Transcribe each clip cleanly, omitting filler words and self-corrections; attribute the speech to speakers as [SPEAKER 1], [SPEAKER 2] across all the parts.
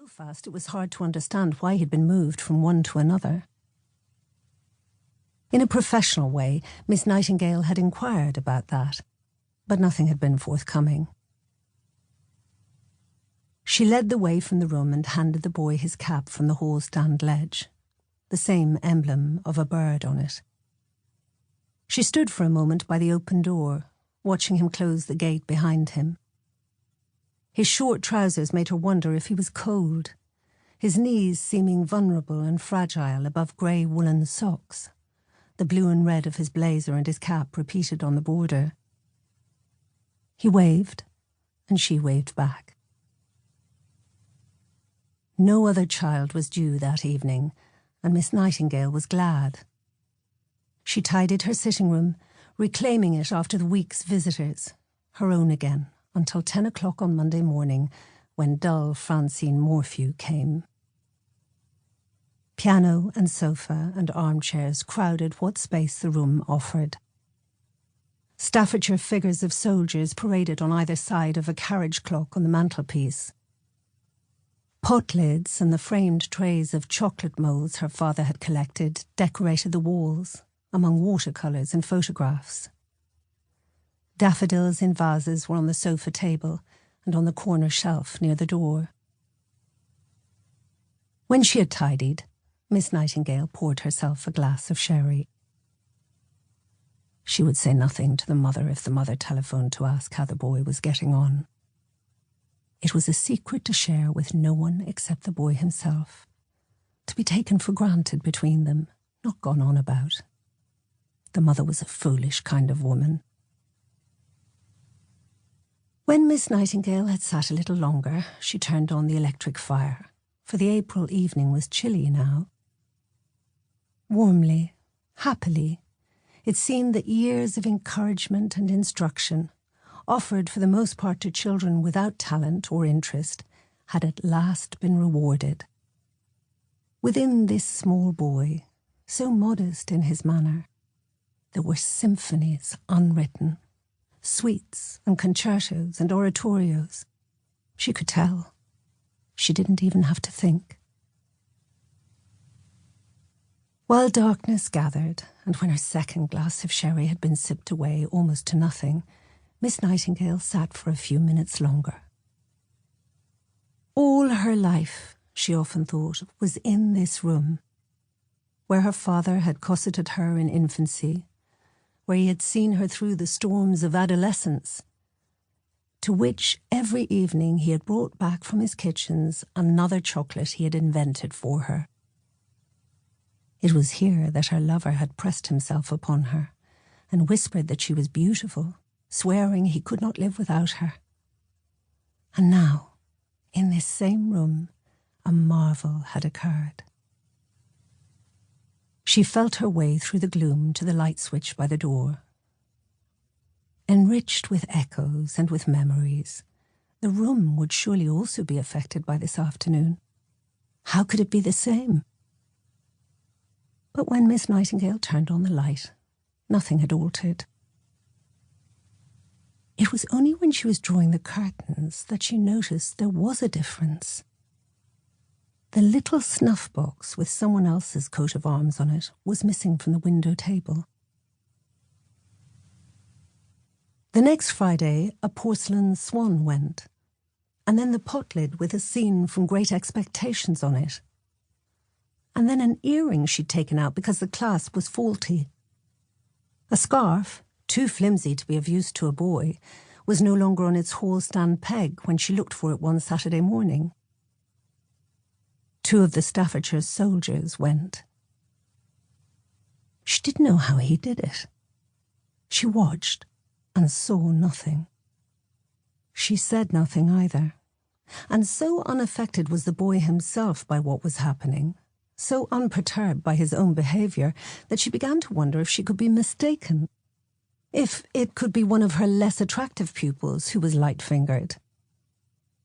[SPEAKER 1] fast it was hard to understand why he'd been moved from one to another. In a professional way, Miss Nightingale had inquired about that, but nothing had been forthcoming. She led the way from the room and handed the boy his cap from the hall stand ledge, the same emblem of a bird on it. She stood for a moment by the open door, watching him close the gate behind him. His short trousers made her wonder if he was cold, his knees seeming vulnerable and fragile above grey woolen socks, the blue and red of his blazer and his cap repeated on the border. He waved, and she waved back. No other child was due that evening, and Miss Nightingale was glad. She tidied her sitting room, reclaiming it after the week's visitors, her own again, until 10 o'clock on Monday morning, when dull Francine Morphew came. Piano and sofa and armchairs crowded what space the room offered. Staffordshire figures of soldiers paraded on either side of a carriage clock on the mantelpiece. Pot lids and the framed trays of chocolate moulds her father had collected decorated the walls, among watercolours and photographs. Daffodils in vases were on the sofa table and on the corner shelf near the door. When she had tidied, Miss Nightingale poured herself a glass of sherry. She would say nothing to the mother if the mother telephoned to ask how the boy was getting on. It was a secret to share with no one except the boy himself, to be taken for granted between them, not gone on about. The mother was a foolish kind of woman. When Miss Nightingale had sat a little longer, she turned on the electric fire, for the April evening was chilly now. Warmly, happily, it seemed that years of encouragement and instruction, offered for the most part to children without talent or interest, had at last been rewarded. Within this small boy, so modest in his manner, there were symphonies unwritten, suites and concertos and oratorios. She could tell. She didn't even have to think. While darkness gathered, and when her second glass of sherry had been sipped away almost to nothing, Miss Nightingale sat for a few minutes longer. All her life, she often thought, was in this room, where her father had cosseted her in infancy, where he had seen her through the storms of adolescence, to which every evening he had brought back from his kitchens another chocolate he had invented for her. It was here that her lover had pressed himself upon her and whispered that she was beautiful, swearing he could not live without her. And now, in this same room, a marvel had occurred. She felt her way through the gloom to the light switch by the door. Enriched with echoes and with memories, the room would surely also be affected by this afternoon. How could it be the same? But when Miss Nightingale turned on the light, nothing had altered. It was only when she was drawing the curtains that she noticed there was a difference. The little snuff box with someone else's coat of arms on it was missing from the window table. The next Friday, a porcelain swan went, and then the pot lid with a scene from Great Expectations on it, and then an earring she'd taken out because the clasp was faulty. A scarf, too flimsy to be of use to a boy, was no longer on its hall-stand peg when she looked for it one Saturday morning. 2 of the Staffordshire soldiers went. She didn't know how he did it. She watched and saw nothing. She said nothing either, and so unaffected was the boy himself by what was happening, so unperturbed by his own behaviour, that she began to wonder if she could be mistaken, if it could be one of her less attractive pupils who was light-fingered,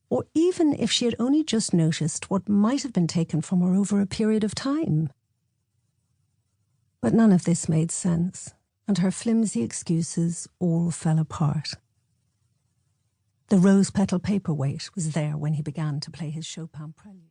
[SPEAKER 1] or even if she had only just noticed what might have been taken from her over a period of time. But none of this made sense, and her flimsy excuses all fell apart. The rose-petal paperweight was there when he began to play his Chopin prelude.